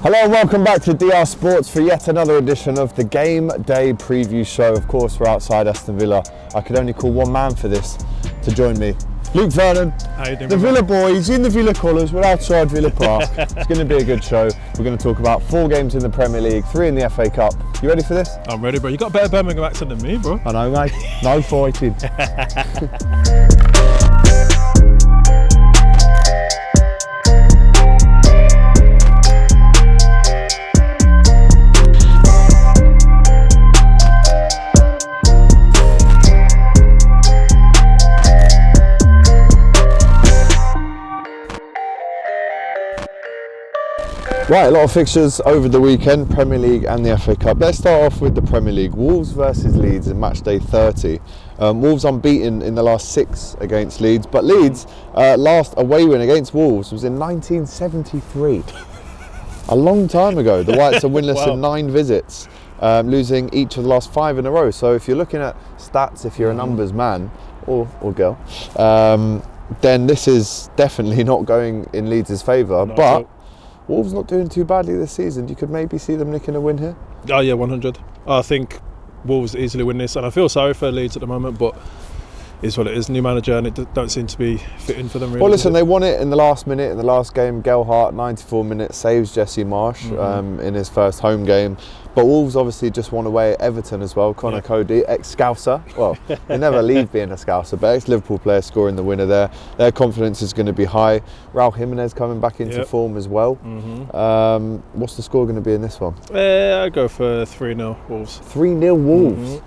Hello and welcome back to DR Sports for yet another edition of the Game Day preview show. Of course, we're outside Aston Villa. I could only call one man for this to join me. Luke Vernon, the Villa boys in the Villa colours. We're outside Villa Park. It's going to be a good show. We're going to talk about 4 games in the Premier League, 3 in the FA Cup. You ready for this? I'm ready, bro. You got a better Birmingham accent than me, bro. I know, mate. No fighting. Right, a lot of fixtures over the weekend, Premier League and the FA Cup. Let's start off with the Premier League. Wolves versus Leeds in match day 30. Wolves unbeaten in the last 6 against Leeds, but Leeds' last away win against Wolves was in 1973. A long time ago. The Whites are winless in 9 visits, losing each of the last 5 in a row. So if you're looking at stats, if you're a numbers man or girl, then this is definitely not going in Leeds' favour. But Wolves not doing too badly this season. You could maybe see them nicking a win here. Oh yeah, 100. I think Wolves easily win this, and I feel sorry for Leeds at the moment, but it's what it is. New manager, and it don't seem to be fitting for them really. Well, listen, they won it in the last minute in the last game. Gelhardt, 94 minutes, saves Jesse Marsh in his first home game. But Wolves obviously just won away at Everton as well. Connor Cody, ex-Scouser. Well, they never leave being a Scouser, but ex-Liverpool player scoring the winner there. Their confidence is going to be high. Raul Jimenez coming back into form as well. What's the score going to be in this one? I go for 3-0 Wolves. 3-0 Wolves.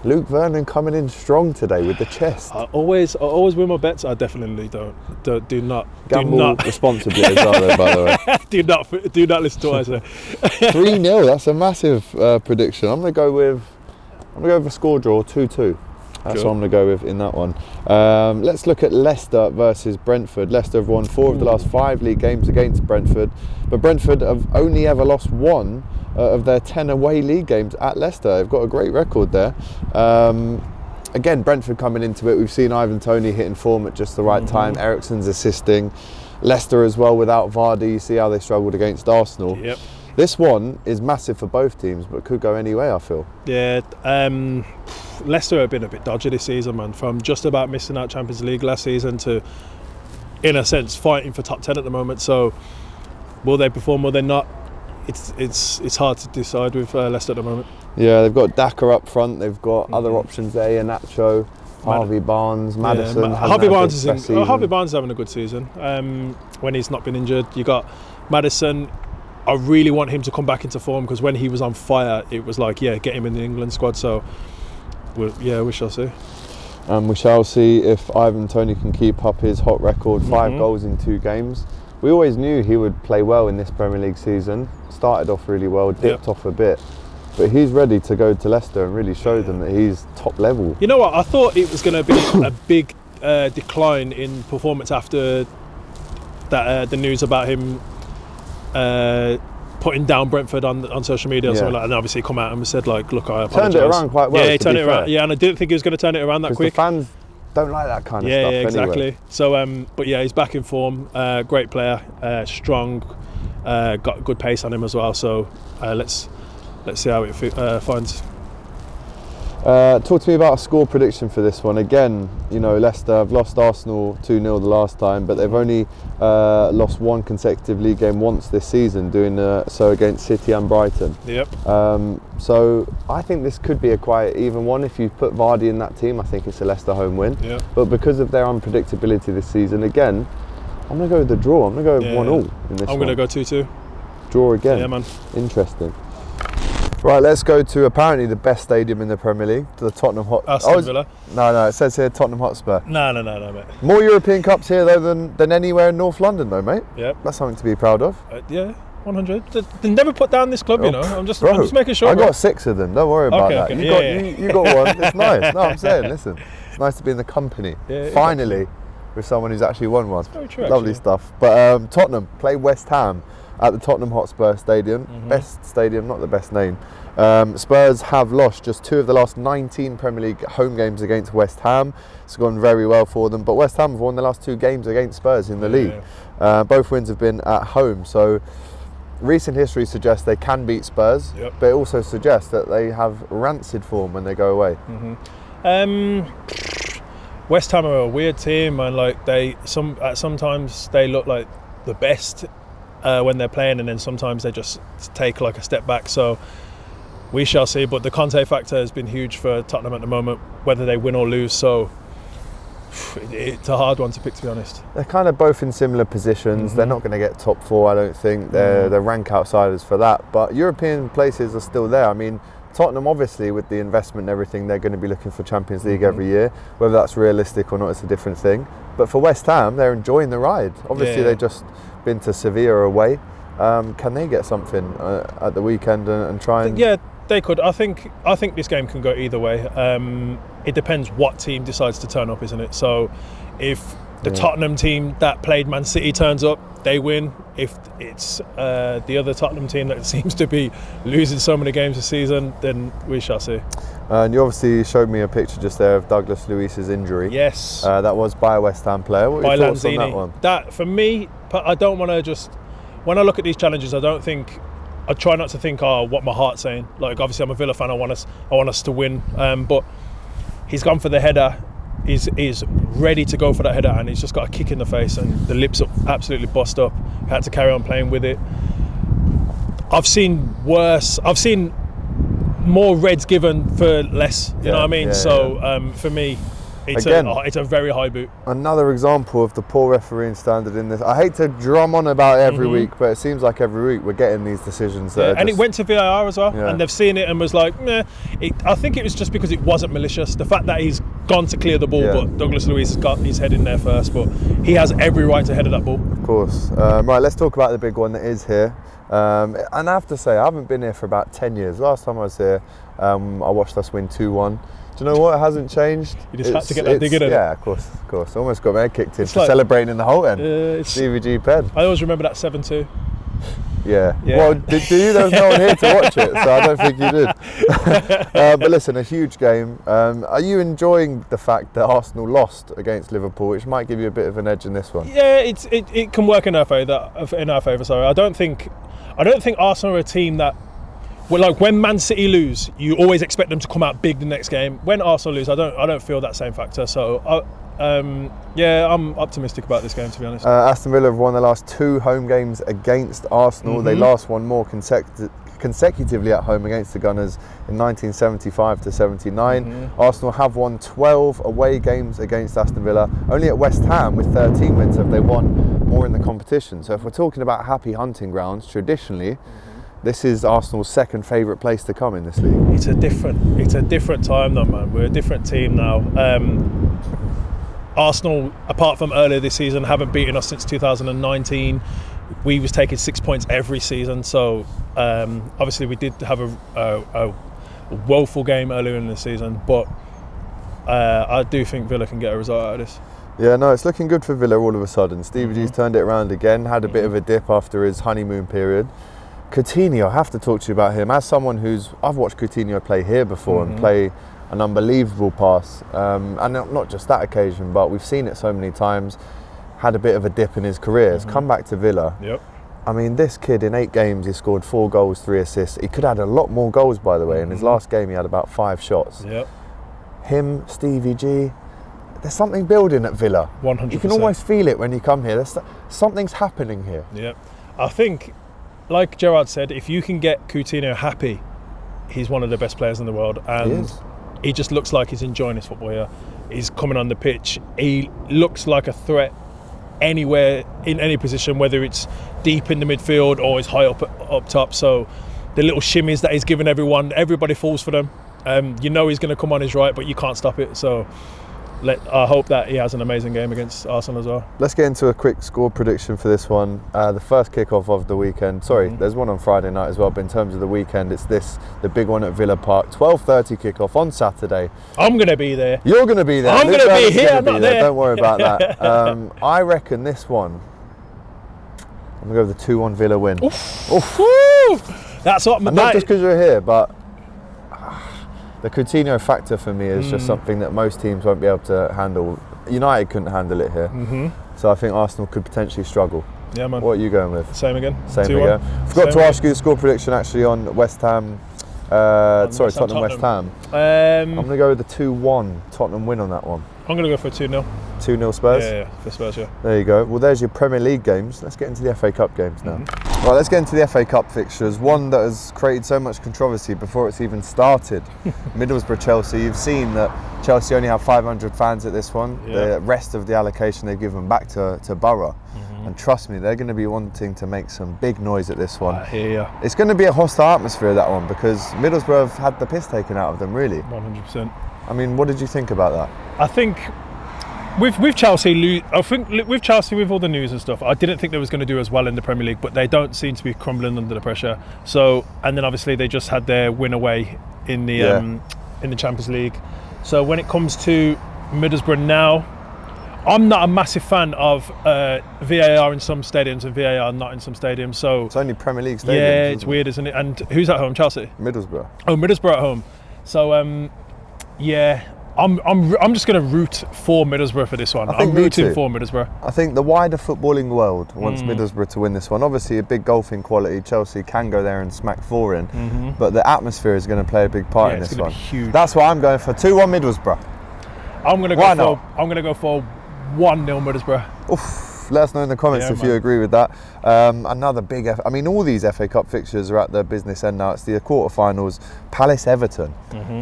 Luke Vernon coming in strong today with the chest. I always win my bets. I definitely do not gamble responsibly as well, though, by the way. do not listen to what I say. 3-0. That's a massive prediction. I'm gonna go with a score draw 2-2. That's what I'm going to go with in that one. Let's look at Leicester versus Brentford. Leicester have won 4 of the last 5 league games against Brentford, but Brentford have only ever lost 1 of their 10 away league games at Leicester. They've got a great record there. Again, Brentford coming into it. We've seen Ivan Toney hitting form at just the right time. Eriksen's assisting. Leicester as well without Vardy. You see how they struggled against Arsenal. Yep. This one is massive for both teams, but could go any way, I feel. Yeah, Leicester have been a bit dodgy this season, man. From just about missing out Champions League last season to, in a sense, fighting for top 10 at the moment. So, will they perform? Will they not? It's hard to decide with Leicester at the moment. Yeah, they've got Daka up front. They've got other options there: Iheanacho, Harvey Barnes, Maddison. Harvey Barnes is having a good season. When he's not been injured, you got Maddison. I really want him to come back into form because when he was on fire, it was like, get him in the England squad. So, we shall see. We shall see if Ivan Toney can keep up his hot record, 5 goals in 2 games. We always knew he would play well in this Premier League season. Started off really well, dipped off a bit. But he's ready to go to Leicester and really show them that he's top level. You know what? I thought it was going to be a big decline in performance after that the news about him putting down Brentford on social media or something like that, and obviously come out and said like, look, I apologise. Turned it around quite well. Yeah, he turned it around. Yeah, and I didn't think he was going to turn it around that quick. The fans don't like that kind of stuff. Yeah, exactly. Anyway. So, but yeah, he's back in form. Great player, strong, got good pace on him as well. So let's see how it finds. Talk to me about a score prediction for this one. Again, you know, Leicester have lost Arsenal 2-0 the last time, but they've only lost 1 consecutive league game once this season, doing so against City and Brighton. Yep. So I think this could be a quite even one. If you put Vardy in that team, I think it's a Leicester home win. Yep. But because of their unpredictability this season, again, I'm going to go with the draw. I'm going to go with 1-1 in this one. I'm going to go 2-2. Draw again. Yeah, man. Interesting. Right, let's go to apparently the best stadium in the Premier League, to the Tottenham Hotspur. Aston Villa. No, it says here Tottenham Hotspur. No, mate. More European Cups here though than anywhere in North London though, mate. Yep. That's something to be proud of. Yeah, 100. They never put down this club, you know. I'm just making sure. I got 6 of them. Don't worry about that. Okay. You got one. It's nice. No, I'm saying, listen, it's nice to be in the company. Yeah, finally, with someone who's actually won one. Very true. Lovely stuff. But Tottenham play West Ham at the Tottenham Hotspur Stadium. Best stadium, not the best name. Spurs have lost just 2 of the last 19 Premier League home games against West Ham. It's gone very well for them, but West Ham have won the last 2 games against Spurs in the league. Both wins have been at home, so recent history suggests they can beat Spurs, but it also suggests that they have rancid form when they go away. West Ham are a weird team, and like sometimes they look like the best when they're playing, and then sometimes they just take like a step back. So we shall see. But the Conte factor has been huge for Tottenham at the moment, whether they win or lose. So it's a hard one to pick, to be honest. They're kind of both in similar positions. They're not going to get top four, I don't think. They're rank outsiders for that. But European places are still there. I mean, Tottenham, obviously, with the investment and everything, they're going to be looking for Champions League every year. Whether that's realistic or not, it's a different thing. But for West Ham, they're enjoying the ride. Obviously, they've just been to Sevilla away. Can they get something at the weekend and try and... Yeah, they could. I think this game can go either way. It depends what team decides to turn up, isn't it? So if the Tottenham team that played Man City turns up, they win. If it's the other Tottenham team that seems to be losing so many games this season, then we shall see. And you obviously showed me a picture just there of Douglas Luiz's injury. Yes. That was by a West Ham player. What are your thoughts on that one? That, for me, I don't want to just... When I look at these challenges, I try not to think, what my heart's saying. Like, obviously, I'm a Villa fan. I want us to win. But he's gone for the header. He's ready to go for that header, and he's just got a kick in the face, and the lips are absolutely bust up. He had to carry on playing with it. I've seen worse. I've seen more reds given for less. You know what I mean? For me, it's a very high boot. Another example of the poor refereeing standard in this. I hate to drum on about it every week, but it seems like every week we're getting these decisions. And it went to VAR as well, and they've seen it and was like, meh. I think it was just because it wasn't malicious. The fact that he's gone to clear the ball, but Douglas Luiz has got his head in there first, but he has every right to header that ball. Of course. Right, let's talk about the big one that is here. And I have to say, I haven't been here for about 10 years. Last time I was here, I watched us win 2-1. Do you know what? It hasn't changed. You just had to get that dig in it. Yeah, of course. Almost got my head kicked in for celebrating in the whole end. CVG pen. I always remember that 7-2. Yeah. Well, do you? There was no one here to watch it, so I don't think you did. But listen, a huge game. Are you enjoying the fact that Arsenal lost against Liverpool, which might give you a bit of an edge in this one? Yeah, it can work in our favour. Sorry, I don't think Arsenal are a team that... Well, like when Man City lose, you always expect them to come out big the next game. When Arsenal lose, I don't feel that same factor. So, I'm optimistic about this game, to be honest. Aston Villa have won their last 2 home games against Arsenal. They last won more consecutively at home against the Gunners in 1975 to 79. Arsenal have won 12 away games against Aston Villa. Only at West Ham, with 13 wins, have they won more in the competition. So if we're talking about happy hunting grounds, traditionally, this is Arsenal's second favourite place to come in this league. It's a different time though, man. We're a different team now. Arsenal, apart from earlier this season, haven't beaten us since 2019. We was taking 6 points every season. So obviously we did have a woeful game earlier in the season, but I do think Villa can get a result out of this. Yeah, no, it's looking good for Villa all of a sudden. Stevie G's turned it around again, had a bit of a dip after his honeymoon period. Coutinho, I have to talk to you about him. As someone I've watched Coutinho play here before and play an unbelievable pass. And not just that occasion, but we've seen it so many times. Had a bit of a dip in his career. Has come back to Villa. Yep. I mean, this kid in 8 games, he scored 4 goals, 3 assists. He could have had a lot more goals, by the way. In his last game, he had about 5 shots. Yep. Him, Stevie G, there's something building at Villa. 100%. You can almost feel it when you come here. Something's happening here. Yep. I think, like Gerard said, if you can get Coutinho happy, he's one of the best players in the world, and he just looks like he's enjoying his football here. He's coming on the pitch. He looks like a threat anywhere, in any position, whether it's deep in the midfield or he's high up top. So the little shimmies that he's giving everybody falls for them. You know he's going to come on his right, but you can't stop it. So I hope that he has an amazing game against Arsenal as well. Let's get into a quick score prediction for this one. The first kick-off of the weekend. Sorry, there's one on Friday night as well, but in terms of the weekend, it's the big one at Villa Park. 12:30 kick-off on Saturday. I'm going to be there. You're going to be there. I'm going to be here, not there. Don't worry about that. I reckon this one, I'm going to go with the 2-1 Villa win. Oof. Oof. That's what... And not just because you're here, but... The Coutinho factor for me is just something that most teams won't be able to handle. United couldn't handle it here. So I think Arsenal could potentially struggle. Yeah, man. What are you going with? Same again. Same 2-1. again. Forgot to ask you the score prediction actually on West Ham. Tottenham West Ham. I'm going to go with the 2-1 Tottenham win on that one. I'm going to go for 2-0. 2-0 Spurs? Yeah, for Spurs, yeah. There you go. Well, there's your Premier League games. Let's get into the FA Cup games now. Right, let's get into the FA Cup fixtures. One that has created so much controversy before it's even started. Middlesbrough Chelsea. You've seen that Chelsea only have 500 fans at this one. Yeah. The rest of the allocation they've given back to Borough. And trust me, they're going to be wanting to make some big noise at this one. I hear ya. It's going to be a hostile atmosphere, that one, because Middlesbrough have had the piss taken out of them, really. 100%. I mean, what did you think about that? I think with Chelsea, with Chelsea, with all the news and stuff, I didn't think they was going to do as well in the Premier League, but they don't seem to be crumbling under the pressure. So, and then obviously they just had their win away in the Champions League. So when it comes to Middlesbrough now, I'm not a massive fan of VAR in some stadiums and VAR not in some stadiums. So it's only Premier League stadiums. Yeah, it's weird, isn't it? And who's at home? Chelsea. Middlesbrough. Oh, Middlesbrough at home. So yeah, I'm just going to root for Middlesbrough for this one. I'm rooting for Middlesbrough. I think the wider footballing world wants Middlesbrough to win this one. Obviously, a big golfing quality. Chelsea can go there and smack 4 in, but the atmosphere is going to play a big part in this one. Huge. That's why I'm going for 2-1 Middlesbrough. I'm going to go for 1-0 Middlesbrough. Oof, let us know in the comments if you agree with that. Another big all these FA Cup fixtures are at their business end now. It's the quarterfinals. Palace Everton.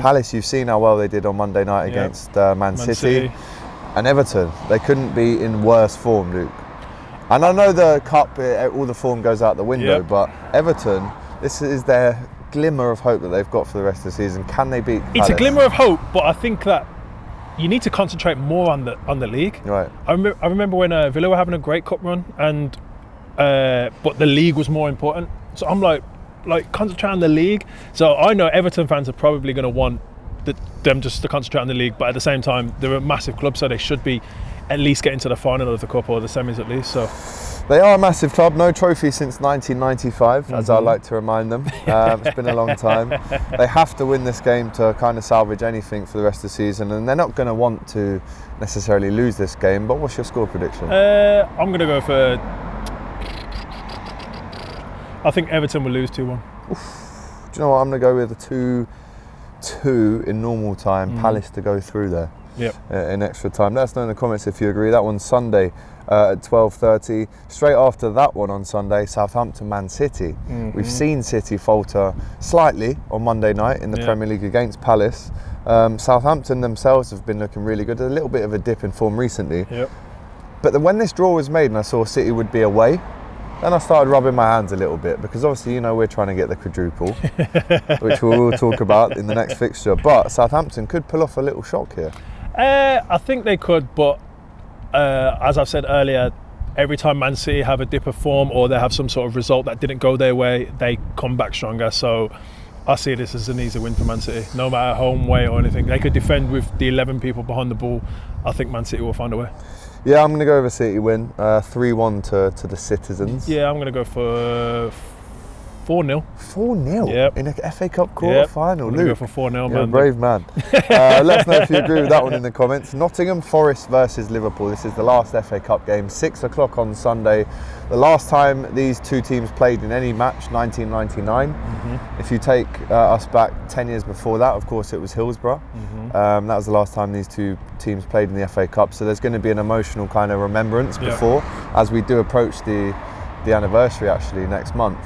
Palace, you've seen how well they did on Monday night against Man City. And Everton, they couldn't be in worse form, Luke. And I know the cup, all the form goes out the window, but Everton, this is their glimmer of hope that they've got for the rest of the season. Can they beat Palace? It's a glimmer of hope, but I think that you need to concentrate more on the league. Right. I remember when Villa were having a great cup run, and but the league was more important. So I'm like concentrate on the league. So I know Everton fans are probably going to want them just to concentrate on the league, but at the same time they're a massive club, so they should be at least getting to the final of the cup or the semis at least. So they are a massive club. No trophy since 1995, as I like to remind them. It's been a long time. They have to win this game to kind of salvage anything for the rest of the season, and they're not going to want to necessarily lose this game. But what's your score prediction? I'm going to go for... I think Everton will lose 2-1. Do you know what? I'm going to go with a 2-2 in normal time. Palace to go through there. In extra time. Let us know in the comments if you agree. That one's Sunday at 12:30. Straight after that one on Sunday, Southampton Man City. We've seen City falter slightly on Monday night in the Premier League against Palace. Southampton themselves have been looking really good. A little bit of a dip in form recently. But when this draw was made and I saw City would be away, then I started rubbing my hands a little bit, because obviously, we're trying to get the quadruple, which we will talk about in the next fixture. But Southampton could pull off a little shock here. I think they could, but as I've said earlier, every time Man City have a dip of form or they have some sort of result that didn't go their way, they come back stronger. So I see this as an easy win for Man City, no matter home, way or anything. They could defend with the 11 people behind the ball. I think Man City will find a way. Yeah, I'm going to go with a City win, 3-1 to the Citizens. Yeah, I'm going to go for 4-0. 4-0 in a FA Cup quarter-final. I'm going to go for 4-0, man. Brave man. Let us know if you agree with that one in the comments. Nottingham Forest versus Liverpool. This is the last FA Cup game, 6 o'clock on Sunday. The last time these two teams played in any match, 1999. If you take us back 10 years before that, of course, it was Hillsborough. That was the last time these two teams played in the FA Cup. So there's going to be an emotional kind of remembrance before, as we do approach the anniversary actually next month.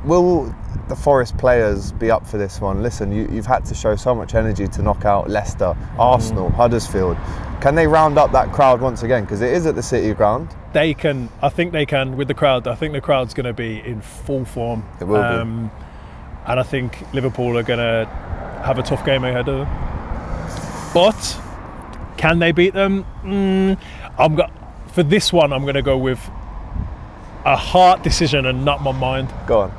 Will the Forest players be up for this one? Listen, you've had to show so much energy to knock out Leicester, Arsenal, Huddersfield. Can they round up that crowd once again? Because it is at the City ground. They can. I think they can with the crowd. I think the crowd's going to be in full form. It will be. And I think Liverpool are going to have a tough game ahead of them. But can they beat them? For this one, I'm going to go with a heart decision and not my mind. Go on.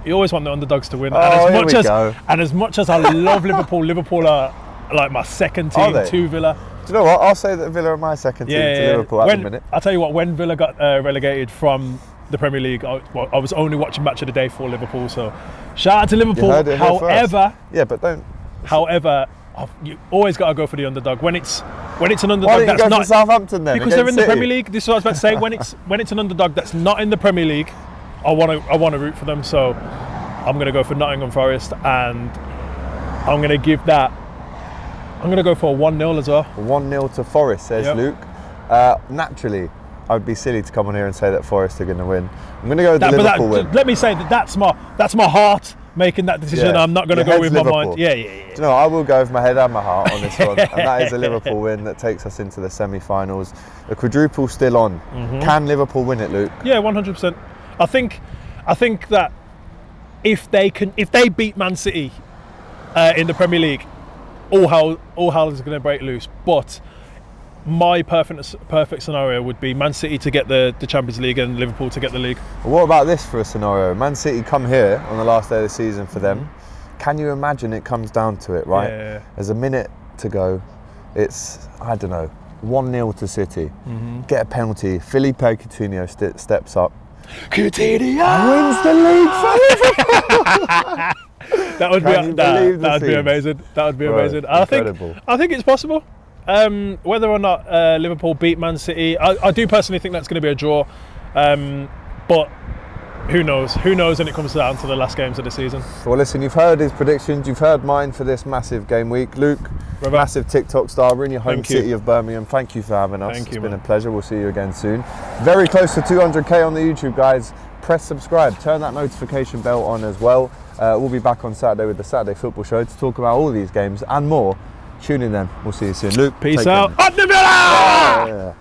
You always want the underdogs to win. And as much as I love Liverpool are like my second team to Villa. Do you know what? I'll say that Villa are my second team to Liverpool at the minute. I'll tell you what, when Villa got relegated from the Premier League, I was only watching Match of the Day for Liverpool, so shout out to Liverpool. However, You always got to go for the underdog when it's an underdog Why didn't you that's go not for Southampton then? because they're in the City? Premier League. This is what I was about to say. When it's an underdog that's not in the Premier League, I want to root for them. So I'm going to go for Nottingham Forest, and I'm going to give that. I'm going to go for a 1-0 as well. 1-0 to Forest, says Yep. Luke. Naturally, I would be silly to come on here and say that Forest are going to win. I'm going to go with the Liverpool win. Let me say that's my heart making that decision. Yeah. I'm not going to Your go with head's my Liverpool. mind. Yeah. Do you know, I will go with my head and my heart on this one, and that is a Liverpool win that takes us into the semi-finals. The quadruple still on. Can Liverpool win it, Luke? Yeah, 100%. I think that if they beat Man City in the Premier League, all hell is going to break loose. But my perfect scenario would be Man City to get the Champions League and Liverpool to get the league. Well, what about this for a scenario? Man City come here on the last day of the season for them. Can you imagine it comes down to it, right? Yeah. There's a minute to go. It's, I don't know, 1-0 to City. Get a penalty. Felipe Coutinho steps up. Coutinho Wins the league for Liverpool! That would be amazing. That would be amazing. Incredible. I think it's possible. Whether or not Liverpool beat Man City, I do personally think that's going to be a draw. But who knows? Who knows when it comes down to the last games of the season? Well, listen, you've heard his predictions. You've heard mine for this massive game week. Luke, massive TikTok star. We're in your home city of Birmingham. Thank you for having us. It's been a pleasure. We'll see you again soon. Very close to 200k on the YouTube, guys. Press subscribe. Turn that notification bell on as well. We'll be back on Saturday with the Saturday Football Show to talk about all of these games and more. Tune in then. We'll see you soon. Luke, peace take out. care. Up the Villa! Yeah.